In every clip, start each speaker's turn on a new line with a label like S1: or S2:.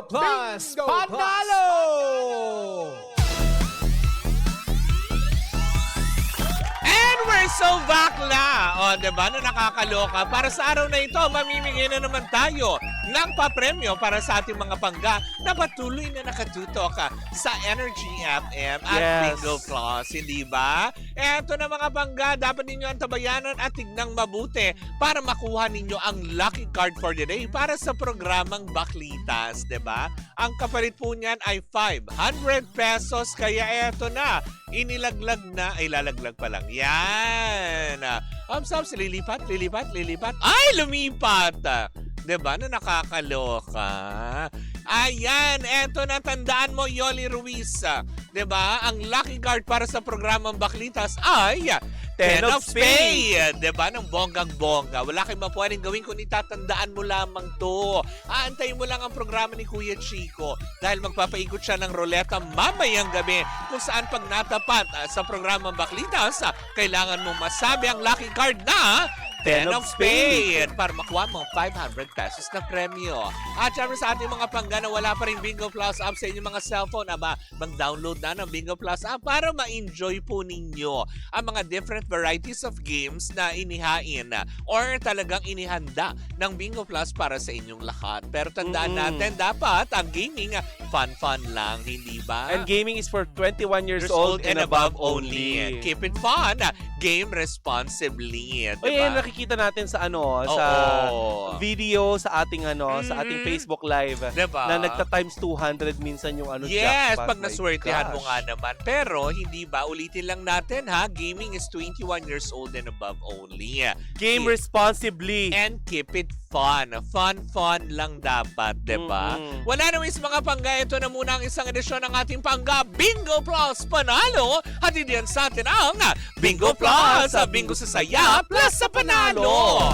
S1: Plus Panalo!
S2: And we're so back na! O, diba? Na nakakaloka. Para sa araw na ito, mamimigay na naman tayo ng papremyo para sa ating mga pangga na patuloy na nakatutok sa Energy FM at Bingo Plus. Hindi ba? Eto na mga pangga, dapat ninyo antabayanan at tignang mabuti para makuha ninyo ang lucky card for the day para sa programang Baklitas. Diba? Ang kapalit po niyan ay 500 pesos. Kaya eto na, inilaglag na, ay lalaglag pa lang. Yan! Ups, lilipat. Ay, lumipat! Diba na nakakaloka? Ayan, eto na, tandaan mo, Yoli Ruiz. Diba? Ang lucky card para sa programang Baklitas ay 10 of Spades. Diba? Ng bonggang-bongga. Wala kayong mapwedeng gawin kung itatandaan mo lamang to. Aantayin mo lang ang programa ni Kuya Chico dahil magpapaikot siya ng roleta mamayang gabi kung saan pag natapat sa programang Baklitas, kailangan mo masabi ang lucky card na 10 of Spades para makuha mo 500 pesos na premyo. At syempre sa ating mga pangga na wala pa rin Bingo Plus app sa inyong mga cellphone, mag-download na ng Bingo Plus app para ma-enjoy po ninyo ang mga different varieties of games na inihain or talagang inihanda ng Bingo Plus para sa inyong lahat. Pero tandaan natin, dapat ang gaming fun lang, hindi ba?
S3: And gaming is for 21 years old and above only.
S2: Keep it fun. Game responsibly. Diba?
S3: Oy, nakikita natin sa sa video sa ating sa ating Facebook Live,
S2: diba?
S3: na nagta-times 200 minsan yung
S2: yes,
S3: jackpot.
S2: pag naswertehan mo nga naman. Pero hindi ba, ulitin lang natin gaming is 21 years old and above only.
S3: Game responsibly.
S2: And keep it fun. Fun lang dapat, diba? Wala naman sa mga pangga, ito na muna ang isang edisyon ng ating pangga Bingo Plus Panalo. Hatid yan sa atin ang Bingo Plus, Bingo sa saya plus sa panalo.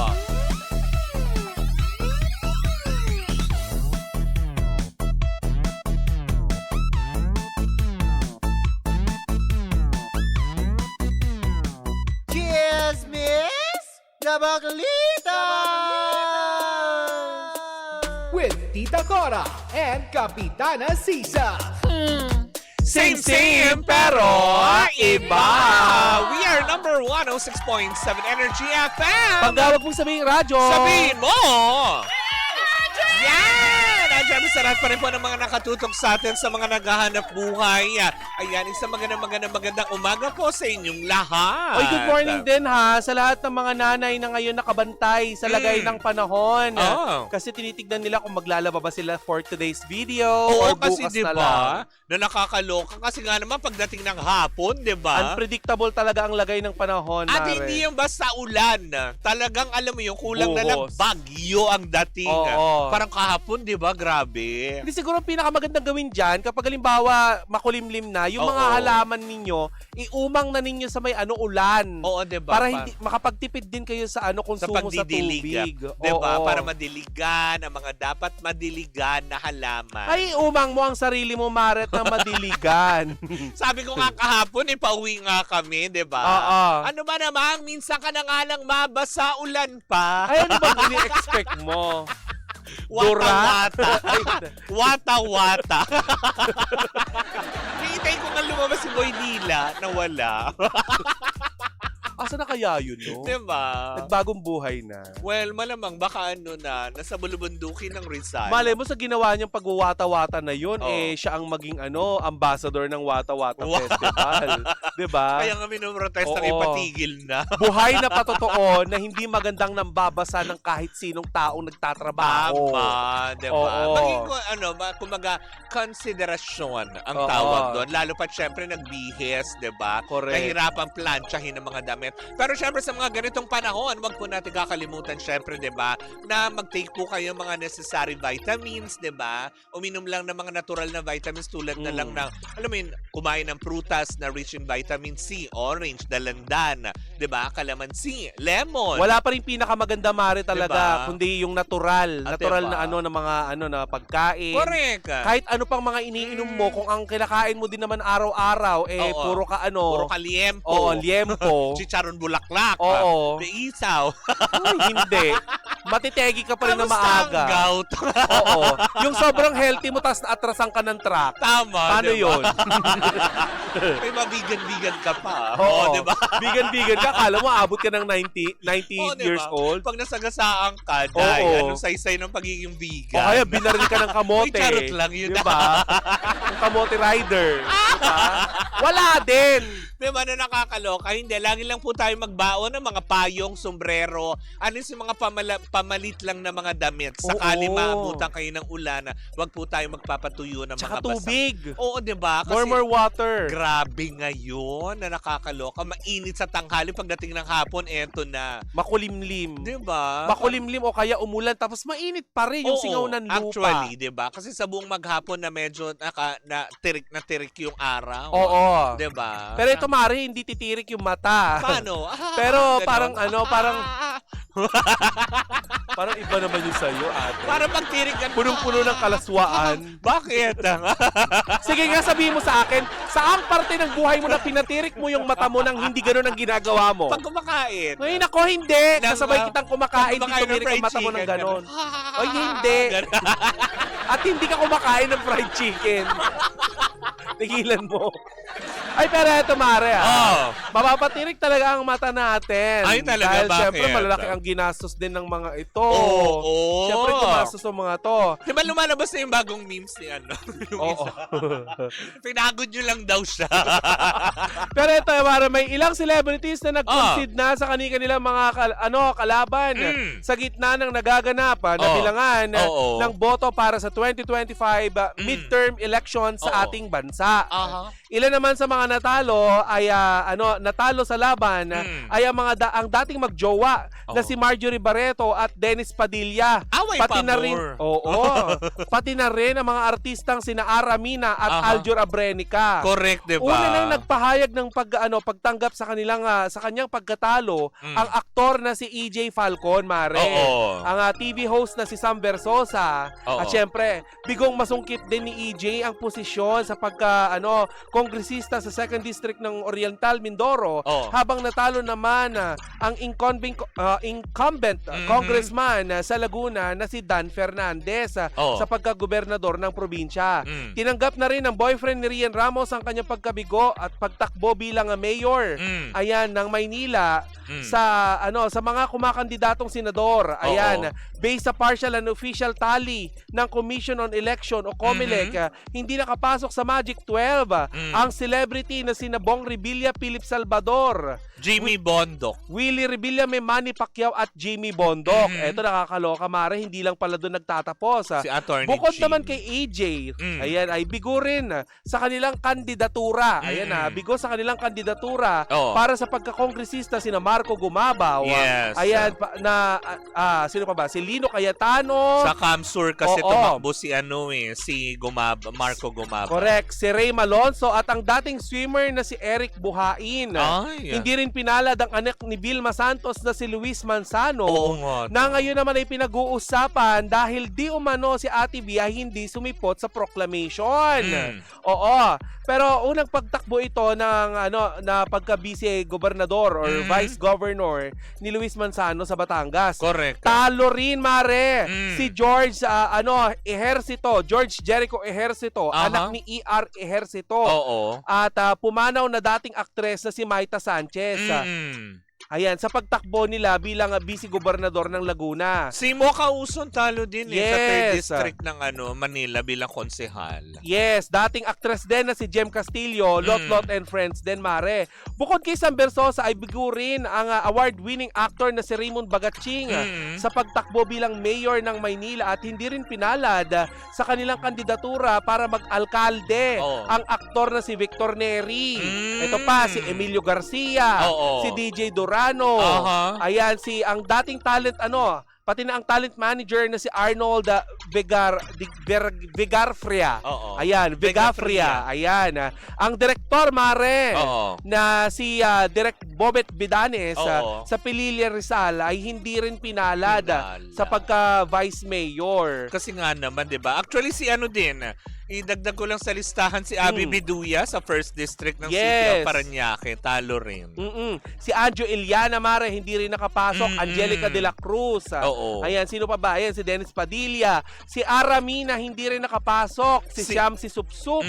S1: Cheers, Miss Gabaglita! With Tita Cora and Kapitana Sisa.
S2: Same, pero iba. We are number 106.7 Energy FM.
S3: Pag wag mong sabihin radyo.
S2: Sabihin mo! Yan! Andiyan, sarat pa rin po ng mga nakatutok sa atin sa mga naghahanap buhay. Ayan, isang magandang umaga po sa inyong lahat.
S3: Oy, good morning din sa lahat ng mga nanay na ngayon nakabantay sa lagay ng panahon. Kasi tinitignan nila kung maglalaba ba sila for today's video or bukas
S2: kasi
S3: na lang.
S2: Na nakakaloka kasi nga naman pagdating ng hapon, diba?
S3: Unpredictable talaga ang lagay ng panahon.
S2: At hindi yung basta ulan. Talagang alam mo yung kulang na lang bagyo ang dating. Parang kahapon, diba? Grabe.
S3: Hindi siguro ang pinakamagandang gawin dyan, kapag halimbawa makulimlim na, yung mga halaman ninyo, iumang na ninyo sa may ulan.
S2: Oo, diba?
S3: Para hindi makapagtipid din kayo sa konsumo sa tubig.
S2: Diba? Para madiligan ang mga dapat madiligan na halaman.
S3: Ay, umang mo ang sarili mo, Maret, na madiligan.
S2: Sabi ko nga kahapon, pauwi nga kami, diba? Ano ba namang, minsan ka na nga lang mabasa ulan pa.
S3: Ay, ano bang ini-expect mo?
S2: Wata-wata. Hintay ko nga lumabas si Boy Dila na wala.
S3: Asa na kaya yun, no?
S2: Diba?
S3: Nagbagong buhay na.
S2: Well, malamang baka nasa bulubundukin ng Rizal.
S3: Malay mo sa ginawa niyang pagwawata-wata na yun, siya ang maging ambassador ng Wata-Wata Festival. Diba?
S2: Kaya nga minumrotesta na ipatigil na.
S3: Buhay na patotoo na hindi magandang nambabasa ng kahit sinong taong nagtatrabaho.
S2: Tama, diba? Maging kumaga, konsiderasyon ang tawag doon. Lalo pa syempre nagbihis, diba?
S3: Correct.
S2: Nahirapang planchahin ng mga damit. Pero syempre sa mga ganitong panahon, wag po natin kakalimutan syempre, 'di ba, na mag-take po kayo mga necessary vitamins, 'di ba? Uminom lang ng mga natural na vitamins tulad na lang ng, alam mo yun, kumain ng prutas na rich in vitamin C, orange, dalandan, 'di ba? Kalamansi, lemon.
S3: Wala pa rin pinakamaganda, Mare, talaga, kundi yung natural
S2: diba?
S3: na na mga na pagkain.
S2: Correct.
S3: Kahit ano pang mga iniinom mo, kung ang kinakain mo din naman araw-araw puro ka
S2: liempo.
S3: liempo.
S2: Chicharon bulaklak.
S3: Oo.
S2: May isaw.
S3: Ay, hindi. matitegi ka pa rin na
S2: Kamusta ang
S3: maaga.
S2: gout?
S3: Oo. Yung sobrang healthy mo, tapos naatrasan ka ng truck.
S2: Tama,
S3: Paano
S2: diba?
S3: yun?
S2: May mabigan-bigan ka pa.
S3: Oo,
S2: di ba?
S3: Bigan-bigan ka. Kala mo, abot ka ng 90
S2: Oo, diba?
S3: years old.
S2: Pag nasagasaan ka, day,
S3: Oo.
S2: anong saysay ng pagiging
S3: O
S2: vegan?
S3: kaya binaril ka ng kamote.
S2: Uy, charot lang yun.
S3: Diba? Yung kamote rider. Diba? Wala din.
S2: Diba na nakakaloka? Hindi, lagi lang po tayo magbaon ng mga payong, sombrero, ano yung mga pamalit lang na mga damit. Sakali
S3: Oo.
S2: maabutan kayo ng ulan, wag po tayo magpapatuyo ng
S3: Tsaka
S2: mga basa.
S3: tubig.
S2: Oo, diba? Kasi
S3: More water.
S2: grabe ngayon na nakakaloka. Mainit sa tanghali pagdating ng hapon, eto na.
S3: Makulimlim.
S2: Diba?
S3: Makulimlim o kaya umulan tapos mainit pa rin yung
S2: Oo,
S3: singaw ng lupa.
S2: actually, 'di ba? Kasi sa buong maghapon na medyo na tirik yung araw.
S3: Oo.
S2: 'Di ba?
S3: Pero ito, Mari, hindi titirik yung mata.
S2: paano?
S3: Pero
S2: Ganon.
S3: parang iba naman yung sa'yo, ate.
S2: Para pagtirik ka.
S3: Punong-puno ng kalaswaan.
S2: Bakit?
S3: Sige nga, sabihin mo sa akin, saang parte ng buhay mo na pinatirik mo yung mata mo nang hindi ganun ang ginagawa mo?
S2: Pag kumakain.
S3: Ngayon ako, hindi.
S2: Nang,
S3: Kasabay kitang kumakain, di
S2: kumakain ng
S3: tumirik ang
S2: fried
S3: mata mo ng
S2: chicken,
S3: ganun.
S2: ganon.
S3: Ay, hindi.
S2: Ganon.
S3: At hindi ka kumakain ng fried chicken. Tigilan mo. Ay, pero eto, Mare,
S2: Oh.
S3: mapapatirik talaga ang mata natin.
S2: Ay, talaga,
S3: Dahil
S2: bakit?
S3: syempre, malalaki ang ginastos din ng mga ito.
S2: Oo.
S3: Syempre, gumastos ng mga to.
S2: Di ba lumalabas na yung bagong memes ni ano? Yung
S3: Oo.
S2: isa. Pinagod nyo lang daw siya.
S3: Pero ito, Mare, may ilang celebrities na nag-concede na sa kanilang mga kalaban sa gitna ng nagaganap na bilangan ng boto para sa 2025 midterm elections sa ating bansa. Ilan naman sa mga natalo ay natalo sa laban ay ang dating magjowa na si Marjorie Barreto at Dennis Padilla.
S2: Away
S3: Pati na
S2: pabor.
S3: rin, pati na rin ang mga artistang sina Ara Mina at Aljur Abrenica.
S2: Correct, di ba?
S3: Una nang nagpahayag ng pagtanggap sa kanyang pagkatalo ang aktor na si EJ Falcon, Mare.
S2: Oo.
S3: Ang TV host na si Sam Versosa.
S2: Oo.
S3: At syempre, bigong masungkit din ni EJ ang posisyon sa kongresista sa 2nd District ng Oriental Mindoro, habang natalo naman ang incumbent congressman sa Laguna na si Dan Fernandez sa pagkagobernador ng probinsya. Tinanggap na rin ng boyfriend ni Rian Ramos ang kanyang pagkabigo at pagtakbo bilang mayor ng Maynila sa mga kumakandidatong senador. Based sa partial and official tally ng Commission on Election o COMELEC, hindi nakapasok sa Magic 12 ang celebrity na sina Bong Revilla, Philip Salvador,
S2: Jimmy Bondoc,
S3: Willie Revilla, Manny Pacquiao at Jimmy Bondoc. Eto, nakakaloka, Mare, hindi lang pala doon nagtatapos.
S2: si Attorney
S3: Bukod
S2: Jimmy.
S3: naman kay AJ, ay bigo rin sa kanilang kandidatura. Bigo sa kanilang kandidatura para sa pagkakongresista sina Marco Gumabaw.
S2: Yes.
S3: Sino pa ba? Si Lino Cayetano.
S2: Sa Camsur kasi
S3: Oo.
S2: tumakbo si Marco Gumaba.
S3: Correct. Si Ray Malonzo at ang dating swimmer na si Eric Buhain. Hindi rin pinalad ang anak ni Vilma Santos na si Luis Manzano.
S2: Oo nga.
S3: Na ngayon naman ay pinag-uusapan dahil di umano si Ate Bia hindi sumipot sa proclamation. Oo. Pero unang pagtakbo ito ng na pagka-vice gobernador or vice governor ni Luis Manzano sa Batangas.
S2: Correct.
S3: Talo rin, Mare, si George George Jericho Ejercito, anak ni ER Ejercito.
S2: Oo.
S3: At pumanaw na dating aktres na si Maita Sanchez. Ayan, sa pagtakbo nila bilang vice-gobernador ng Laguna.
S2: Si Mocha Uson talo din sa 3rd
S3: Yes.
S2: District ng Manila bilang konsehal.
S3: Yes, dating actress din na si Jem Castillo, Lot and Friends din, Mare. Bukod kay Sam Versosa ay bigo rin ang award-winning actor na si Raymond Bagatsing sa pagtakbo bilang mayor ng Maynila at hindi rin pinalad sa kanilang kandidatura para mag-alkalde ang aktor na si Victor Neri. Ito pa, si Emilio Garcia, si DJ Durano. Ayan, ang dating talent pati na ang talent manager na si Arnold Vegarfria. Ayan, Vegafria. Ayan. Ang direktor, Mare, na si Direk Bobet Bidanes sa Pililla Rizal ay hindi rin pinalad sa pagka-vice mayor.
S2: Kasi nga naman, 'di ba? Actually si idagdag ko lang sa listahan si Abby Biduya sa 1st District ng City
S3: Yes.
S2: of Parañaque. Talo rin.
S3: Si Anjo Iliana Mare, hindi rin nakapasok. Angelica de la Cruz.
S2: Oo.
S3: Ayan, sino pa ba? Ayan, si Dennis Padilla. Si Aramina, hindi rin nakapasok. Si Shamsi Supsup.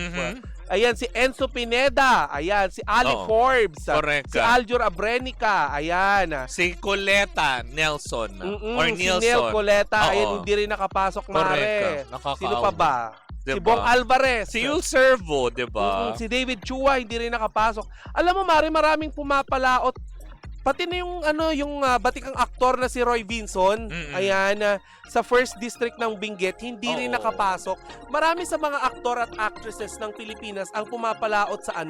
S3: Ayan, si Enzo Pineda. Ayan, si Ali Forbes.
S2: Correct.
S3: Si Aljur Abrenica. Ayan.
S2: Si Coleta Nelson. Or
S3: Si
S2: Nielson.
S3: Nel Coleta.
S2: Oo.
S3: Ayan, hindi rin nakapasok, Mare.
S2: Correct. Nakakaawa.
S3: Sino pa ba? Si
S2: Diba?
S3: Bong Alvarez.
S2: Si Yul Servo, di ba?
S3: Si David Chua, hindi rin nakapasok. Alam mo, Mare, maraming pumapalaot. Pati na yung batikang aktor na si Roy Vinson, ayan, sa 1st District ng Benguet, hindi rin nakapasok. Marami sa mga aktor at actresses ng Pilipinas ang pumapalaot sa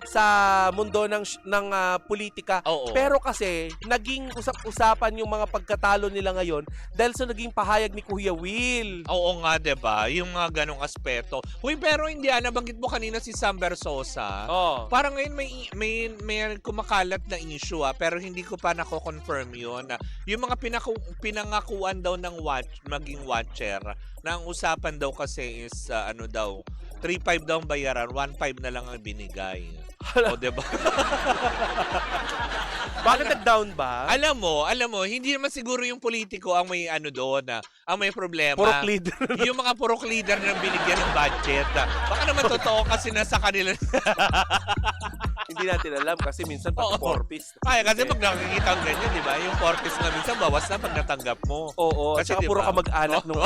S3: sa mundo ng politika. Pero kasi, naging usap-usapan yung mga pagkatalo nila ngayon dahil sa naging pahayag ni Kuya Will.
S2: Oo nga, diba? Yung mga ganong aspeto. Huy, pero hindi, nabanggit mo kanina si Sam Versosa. Parang ngayon may kumakalat na issue, pero hindi ko pa nako-confirm yun. Yung mga pinangakuan daw ng maging watcher, na ang usapan daw kasi is, 3.5 daw ang bayaran, 1.5 na lang ang binigay. O, diba?
S3: Bakit nag-down ba?
S2: Alam mo, hindi naman siguro yung politiko ang may doon, ang may problema.
S3: Purok leader.
S2: Yung mga purok leader na binigyan ng budget. Baka naman totoo kasi nasa kanila.
S3: Hindi natin alam kasi minsan pati porpis.
S2: Kaya kasi pag nakikita ang ganyan, di ba? Yung porpis na minsan bawas na pag natanggap mo.
S3: Oo,
S2: kasi
S3: kasi
S2: diba?
S3: puro ka mag-anak nung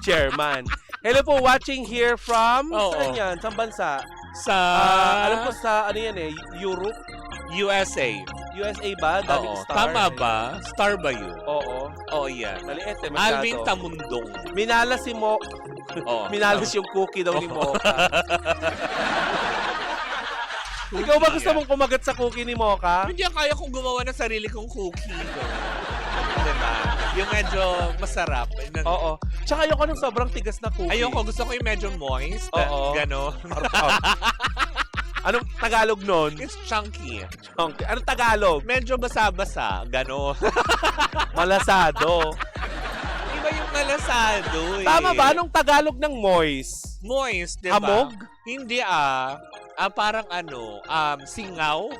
S3: chairman. Hello po, watching here from, saan yan? Saan bansa?
S2: Sa...
S3: alam ko sa, Europe?
S2: USA.
S3: USA ba? Daming star.
S2: Tama ba? Star ba yun?
S3: Oo.
S2: Oo, yan.
S3: Maliit masyado.
S2: Alvin Tamundong.
S3: Minalas si Mo. Minalas yung cookie daw ni Mocha. Ikaw ba gusto mong kumagat sa cookie ni Mocha?
S2: Hindi kaya kong gumawa ng sarili kong cookie. Diba? Yung medyo masarap.
S3: Oo. Tsaka ayoko nung sobrang tigas na cookie.
S2: Ayoko, gusto ko yung medyo moist.
S3: Oo.
S2: Gano'n.
S3: Anong Tagalog nun?
S2: It's chunky.
S3: Chunky. Anong Tagalog?
S2: Medyo basa-basa. Gano'n.
S3: Malasado.
S2: Iba yung malasado eh.
S3: Tama ba? Anong Tagalog ng moist?
S2: Moist, diba?
S3: Amog?
S2: Hindi parang singaw.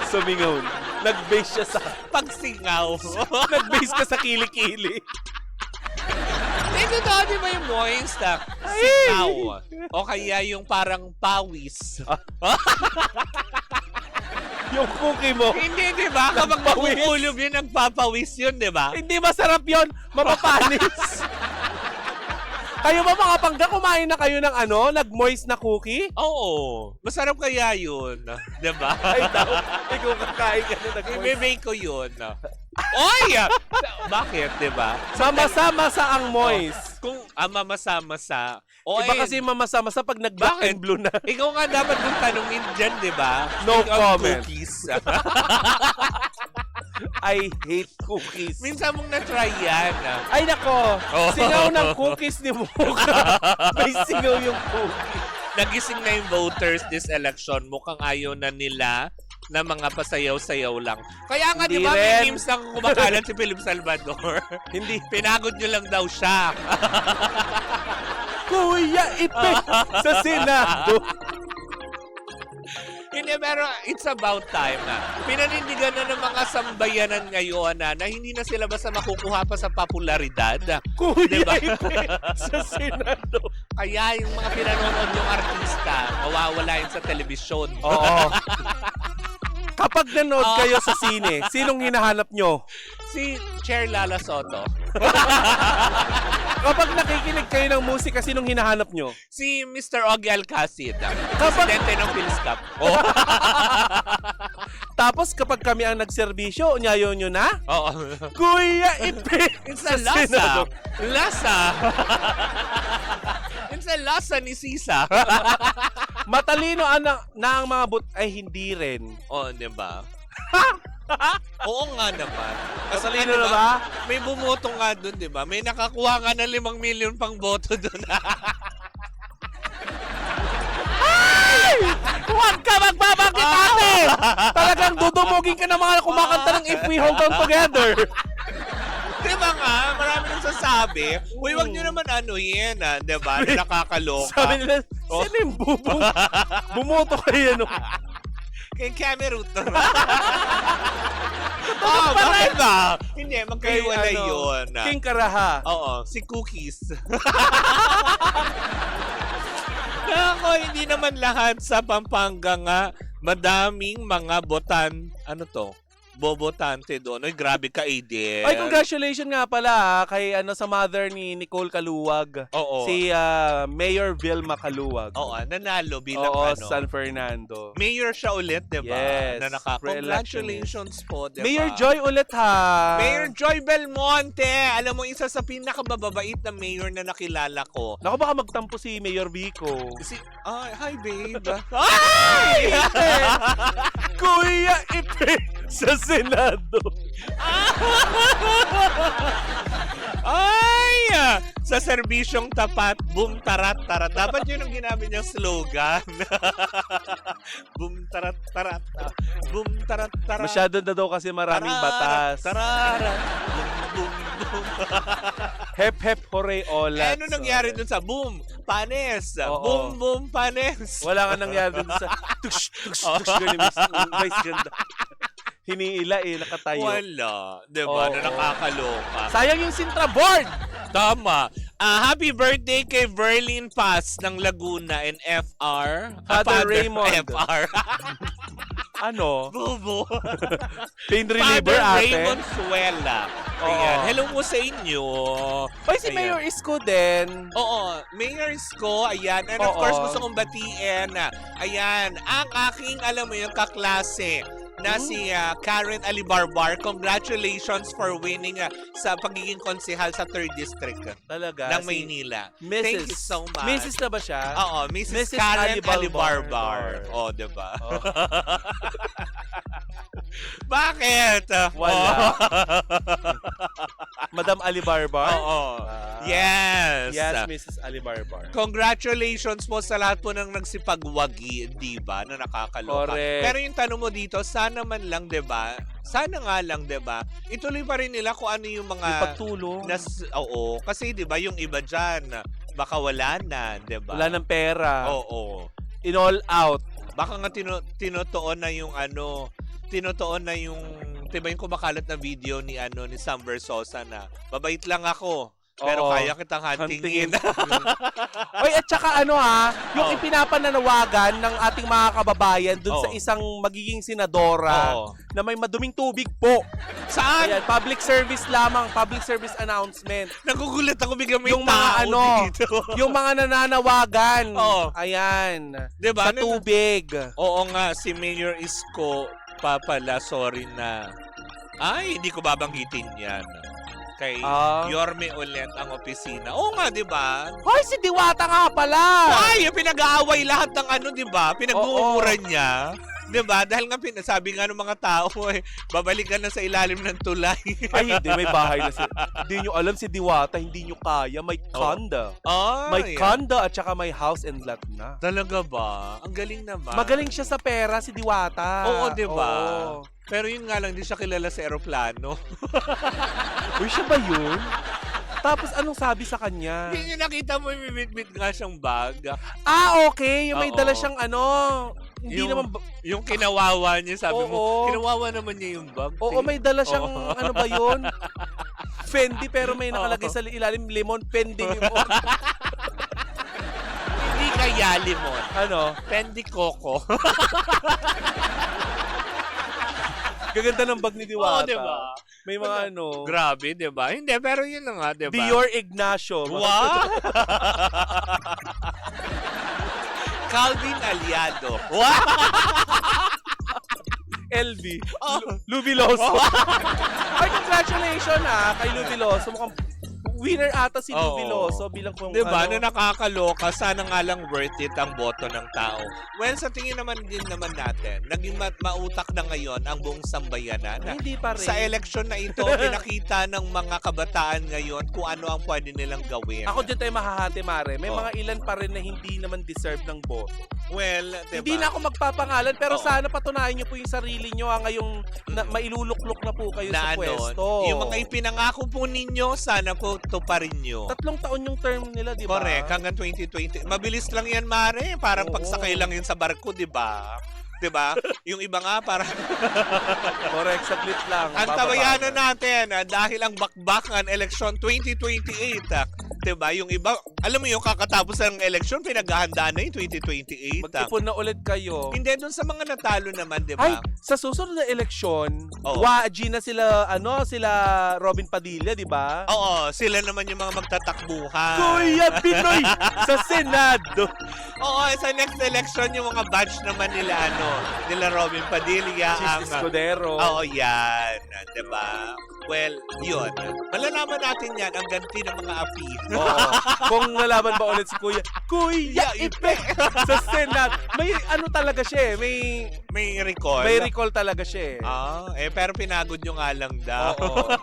S3: Sumingaw. Nag-base siya sa...
S2: Pagsingaw.
S3: Nag-base ka sa kilikili.
S2: Ito daw, di ba yung moist? Singaw. O kaya yung parang pawis.
S3: Yung cookie mo.
S2: Hindi, di ba? Kapag makukulog yun, nagpapawis yun, di ba?
S3: Hindi masarap yun. Mapapanis. Kayo ba mga pangga, kumain na kayo ng nag-moist na cookie?
S2: Oo. Masarap kaya yun. Di ba?
S3: Ay, daw. Ikaw kakain ka na nag-moist.
S2: I-bake ko yun. Oy! Bakit, di ba?
S3: Sama-sama sa ang moist.
S2: Kung mamasa-masa.
S3: Iba kasi mamasa-masa pag nag-black and blue na.
S2: Ikaw nga dapat kung tanungin dyan, di ba?
S3: No
S2: Speak of
S3: comment.
S2: Cookies.
S3: I hate cookies.
S2: Minsan mong na-try yan.
S3: Ay nako, singaw ng cookies ni Mocha. May singaw yung cookie.
S2: Nagising na yung voters this election. Mukhang ayaw na nila na mga pasayaw-sayaw lang. Kaya nga, di ba, may memes na kumakalat si Philip Salvador?
S3: Hindi.
S2: Pinagod nyo lang daw siya.
S3: Kuya, ipe sa Senado.
S2: Hindi, pero it's about time na. Pinanindigan na ng mga sambayanan ngayon na hindi na sila basta makukuha pa sa popularidad.
S3: Kuya,
S2: diba?
S3: ipe sa Senado.
S2: Kaya yung mga pinanonood yung artista, mawawala yun sa telebisyon.
S3: Oo. Kapag nanood kayo sa sine, sinong hinahanap nyo?
S2: Si Chair Lala Soto.
S3: Kapag nakikinig kayo ng musika, sinong hinahanap nyo?
S2: Si Mr. Ogie Alcacid, presidente ng PhilSCAP.
S3: Tapos kapag kami ang nagserbisyo, unyayo nyo na?
S2: Oo.
S3: Kuya, ipe
S2: It's
S3: sa
S2: a lasa.
S3: Senado.
S2: Lasa. It's a lasa ni Sisa.
S3: Matalino na ang mga ay hindi rin.
S2: Oo, di ba? Oo nga naman.
S3: Matalino na ba?
S2: May bumoto nga doon, di ba? May nakakuha nga ng 5 million pang boto doon.
S3: Ay! Huwag ka magbabanggit ate! Talagang dudumugin ka ng mga kumakanta ng If We Hold On Together.
S2: Di ba nga? Marami nang sasabi. sabi, uy, wag nyo naman anuhin, diba? Na nakakaloka.
S3: Sabi nila, sino yung bubong? Bumoto kayo, no?
S2: Kay Cameroon. Bakit ba? Hindi, magkaiwalay yun.
S3: King Karaha.
S2: Oo, si Cookies. Ako, hindi naman lahat sa Pampanga nga, madaming mga bobotante doon. Ay, grabe ka, Aiden.
S3: Ay, congratulations nga pala kay sa mother ni Nicole Kaluwag.
S2: Oo.
S3: Si Mayor Vilma Kaluwag.
S2: Oo, nanalo bilang
S3: San Fernando.
S2: Mayor siya ulit, diba?
S3: Yes.
S2: Na congratulations po, diba?
S3: Mayor Joy ulit ha.
S2: Mayor Joy Belmonte. Alam mo, isa sa pinakamababait na mayor na nakilala ko.
S3: Naku, baka magtampo si Mayor Vico.
S2: Hi, babe.
S3: Ay! Kuya Ipe sa Senado.
S2: Ay! Sa serbisyong tapat, boom, tarat, tarat. Dapat yun ang ginamit niyang slogan. Boom, tarat, tarat. Boom, tarat, tarat.
S3: Masyado na daw kasi maraming batas.
S2: Tararat. Boom, boom, boom.
S3: Hep, hep, hooray, olat.
S2: Ano nangyari dun sa boom? Panes.
S3: Oo.
S2: Boom, boom, panes.
S3: Wala nga nangyari dun sa tush, tush, tush. Ganun, Vice ganda. Hiniila nakatayo.
S2: Wala. Diba? Na nakakaloka.
S3: Sayang yung Sintra board!
S2: Tama. Happy birthday kay Verlin Paz ng Laguna and FR.
S3: Father Raymond.
S2: FR.
S3: Ano?
S2: Bobo.
S3: Pain reliever,
S2: Father
S3: ate.
S2: Raymond Suela. Ayan. Hello mo sa inyo.
S3: Ay, si Mayor Isko din.
S2: Oo. Mayor Isko. Ayan. And of course, gusto kong batiin. Ayan. Ang aking, alam mo yung kaklase na si Karen Alibarbar. Congratulations for winning sa pagiging konsehal sa 3rd District
S3: Talaga.
S2: ng Maynila. Thank you so much.
S3: Mrs. na ba siya?
S2: Oo, Mrs.
S3: Mrs.
S2: Karen
S3: Alibarbar.
S2: Alibarbar. Oh, diba? Oh. Bakit?
S3: Wala. Madam Alibarbar?
S2: Oo. Yes.
S3: Yes, Mrs. Alibarbar.
S2: Congratulations po sa lahat po ng nagsipagwagi, di ba, na nakakaloka.
S3: Correct.
S2: Pero yung tanong mo dito, sana man lang, di ba, sana nga lang, di ba, ituloy pa rin nila kung ano yung mga...
S3: Yung pagtulong.
S2: Oo. Kasi, di ba, yung iba dyan, baka wala na, di ba?
S3: Wala ng pera.
S2: Oo.
S3: In all out.
S2: Baka nga tinutuon na yung diba yung kumakalat na video ni Sam Versosa na mabait lang ako pero
S3: Oo.
S2: kaya kitang huntingin.
S3: Oy, at saka yung ipinapananawagan ng ating mga kababayan dun sa isang magiging senadora na may maduming tubig po.
S2: Saan?
S3: Ayan, public service lamang, public service announcement.
S2: Nagugulat ako biglang may
S3: Yung mga
S2: tao dito.
S3: yung mga nananawagan.
S2: Oo.
S3: Ayan.
S2: Diba?
S3: Sa tubig.
S2: Oo nga, si Mayor Isko pala, sorry na. Ay, hindi ko babanggitin yan. Kay Yorme ulit ang opisina. Oo nga, di ba?
S3: Hoy, si Diwata nga pala!
S2: Ay, yung pinag-aaway lahat ng di ba? Pinag-uumuran niya. Di ba? Dahil nga sabi nga ng mga tao, babalik ka na sa ilalim ng tulay.
S3: Ay, hindi. May bahay na hindi nyo alam si Diwata, hindi nyo kaya. May condo. May condo at saka may house and lot na.
S2: Talaga ba? Ang galing naman.
S3: Magaling siya sa pera, si Diwata.
S2: Oo, di ba?
S3: Oo.
S2: Pero yun nga lang, di siya kilala sa eroplano.
S3: Uy, siya ba yun? Tapos anong sabi sa kanya?
S2: Hindi niyo nakita mo yung bit-bit nga siyang bag.
S3: Okay. Yung may dala siyang hindi naman...
S2: Yung kinawawa niya, sabi mo,
S3: Oo.
S2: kinawawa naman niya yung bag.
S3: Oo, may dala siyang, ano ba yun? Fendi, pero may nakalagay sa ilalim, lemon, Fendi lemon.
S2: Hindi kaya limon.
S3: Ano?
S2: Fendi Coco.
S3: Gaganda ng bag ni Diwata.
S2: Oo, diba?
S3: May mga
S2: Grabe, di ba? Hindi, pero yun na nga, di ba?
S3: Dior Ignacio.
S2: Wow! Calvin Aliado. Wow!
S3: LV. Lubiloso. Ay, congratulations kay Lubiloso. Mukhang winner ata si Lubiloso bilang kung
S2: diba? Na nakakaloka. Sana nga lang worth it ang boto ng tao. Well, sa tingin naman din naman natin, naging mautak na ngayon ang buong sambayanan.
S3: Hindi pa rin.
S2: Sa eleksyon na ito, pinakita ng mga kabataan ngayon kung ano ang pwede nilang gawin.
S3: Ako dyan tayo mahahati, Mare. May mga ilan pa rin na hindi naman deserve ng boto.
S2: Well, diba?
S3: Hindi na ako magpapangalan, pero sana patunayan nyo po yung sarili nyo ngayong mailuluklok na po kayo sa pwesto.
S2: Yung mga ipinangako po ninyo, sana po tuparin nyo.
S3: 3 taon yung term nila, di ba?
S2: Correct, hanggang 2020. Mabilis lang yan, Mare. Parang
S3: Oo.
S2: pagsakay lang yun sa barko, di ba? Di ba? Yung iba nga, parang
S3: Correct, saglit lang.
S2: ang
S3: bababa
S2: tabayanan
S3: na.
S2: natin dahil ang bakbakan eleksyon 2028. Diba? Yung iba, alam mo yung kakatapos ng eleksyon, pinaghahandaan na yung 2028.
S3: Mag-ipon na ulit kayo.
S2: Hindi, dun sa mga natalo naman, di
S3: Ay,
S2: ba?
S3: sa susunod na eleksyon,
S2: Oo.
S3: waji na sila, sila Robin Padilla, di ba?
S2: Oo, sila naman yung mga magtatakbuhan.
S3: Kuya Pinoy sa Senado.
S2: Oo, sa next election, yung mga batch naman nila, nila Robin Padilla.
S3: Chis Escudero.
S2: Oo, yan. Diba? Well, yun. Malalaman natin yan ang ganti ng mga api.
S3: Oo. Kung nalaman ba ulit si Kuya Ipe sa Senado. May talaga siya eh.
S2: May recall.
S3: May recall talaga siya eh.
S2: Pero pinagod nyo nga lang daw.
S3: Oo.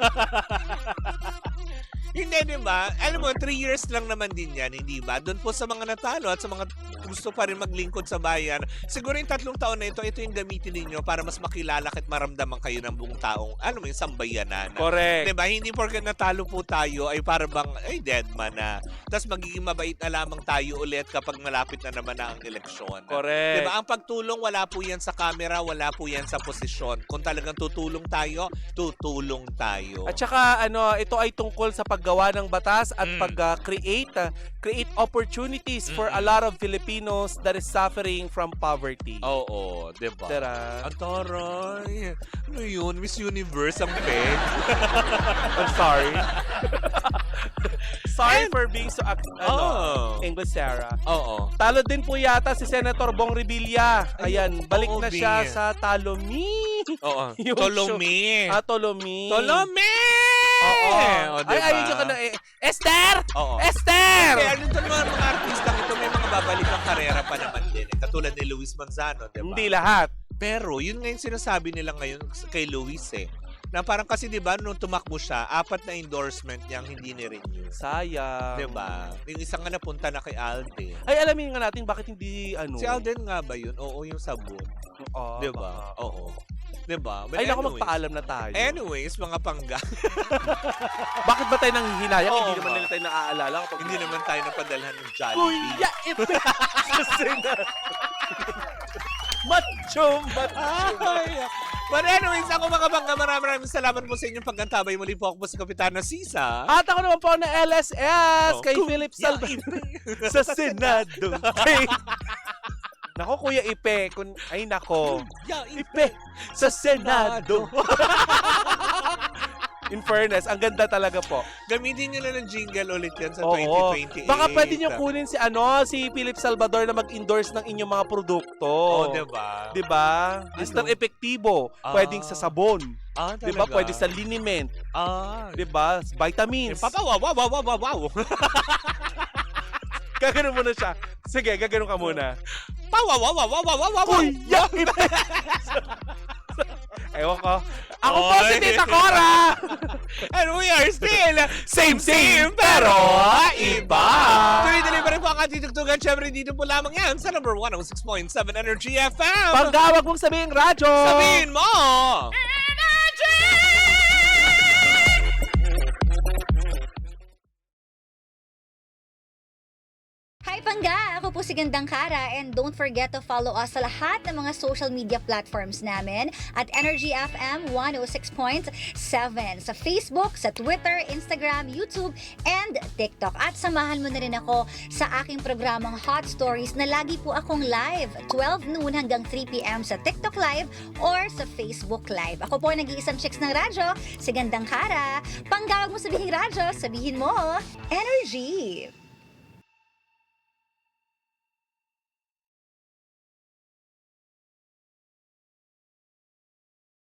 S2: Hindi, di ba? Alam mo, 3 years lang naman din yan, hindi ba? Doon po sa mga natalo at sa mga gusto pa rin maglingkod sa bayan, siguro yung 3 taon na ito yung gamitin ninyo para mas makilala at maramdaman kayo ng buong taong, yung sambayanan.
S3: Correct.
S2: Di ba? Hindi porket natalo po tayo ay para bang, dead man na. Tapos magiging mabait na lamang tayo ulit kapag malapit na naman na ang eleksyon.
S3: Correct.
S2: Di ba? Ang pagtulong, wala po yan sa camera, wala po yan sa posisyon. Kung talagang tutulong tayo, tutulong tayo.
S3: At saka ito ay tungkol sa paggawa ng batas at create opportunities for a lot of Filipinos that is suffering from poverty.
S2: Oo, diba?
S3: Tara.
S2: Ang taray. Ano yun? Miss Universe ang peg.
S3: I'm sorry. Sorry for being so English Sarah.
S2: Oo.
S3: Talo din po yata si Senator Bong Revilla. Ayan, balik
S2: oo,
S3: na
S2: Bing.
S3: siya sa Talomi.
S2: Oo.
S3: Yung
S2: Tolomi.
S3: Tolomi.
S2: Tolomi!
S3: Oo.
S2: O, diba?
S3: Ay, ayun ka na Esther!
S2: Oo.
S3: Esther!
S2: Kaya nito naman mga artistang ito, may mga babalik ang karera pa naman din. Katulad ni Luis Manzano, diba?
S3: Hindi lahat.
S2: Pero, yun nga yung sinasabi nila ngayon kay Luis na parang kasi diba, nung tumakbo siya, 4 na endorsement niyang hindi ni-renew.
S3: Sayang.
S2: Diba? Yung isang nga napunta na kay Alden.
S3: Ay, alamin nga natin bakit hindi
S2: Si Alden nga ba yun? Oo, yung sabon.
S3: Oo.
S2: Diba? Oo. Diba? But
S3: Ay, naku,
S2: anyways,
S3: magpaalam na tayo.
S2: Anyways, mga pangga.
S3: Bakit ba tayo nanghihinayang?
S2: Oo,
S3: Hindi naman
S2: ba?
S3: nila tayo naaalala. Kapag
S2: Hindi naman tayo napadalhan ng Jollibee.
S3: Kuya, Ipe! Sa Senado. Macho.
S2: Ay, but anyways, ako mga bangga, maraming salamat po sa inyong pagkantabay. Muli po ako po si Kapitana Sisa.
S3: At ako naman po na LSS kay
S2: Kuya
S3: Philip Salvador sa Senado. Nako, Kuya Ipe. Ay, nako. Ipe sa Senado. In fairness, ang ganda talaga po.
S2: Gamitin nyo na ng jingle ulit yan sa
S3: Oo.
S2: 2028.
S3: Baka pwede nyo kunin si Philip Salvador na mag-endorse ng inyong mga produkto.
S2: Oo, diba?
S3: Diba? Mr. Epektibo, pwedeng sa sabon.
S2: Talaga?
S3: Diba? Pwede sa liniment. Diba? Vitamins.
S2: Wow.
S3: Gaganon mo na siya. Sige, gaganon ka muna.
S2: Wow.
S3: Kuya Ipe! Ewan ko. Ako po si Tita Cora!
S2: And we are still
S3: Same, pero iba!
S2: Tuloy-tuloy pa rin po ang ating tugtugan. Siyempre, dito po lamang yan sa number 106.7 Energy FM.
S3: Pagkawag mong sabihin radyo!
S2: Sabihin mo!
S4: Hi Pangga! Ako po si Gandang Kara and don't forget to follow us sa lahat ng mga social media platforms namin at Energy FM 106.7 sa Facebook, sa Twitter, Instagram, YouTube, and TikTok. At samahan mo na rin ako sa aking programang Hot Stories na lagi po akong live 12 noon hanggang 3 p.m. sa TikTok Live or sa Facebook Live. Ako po ang nag-iisang chicks ng radyo, si Gandang Kara. Panggawag mo sabihin radyo, sabihin mo, Energy!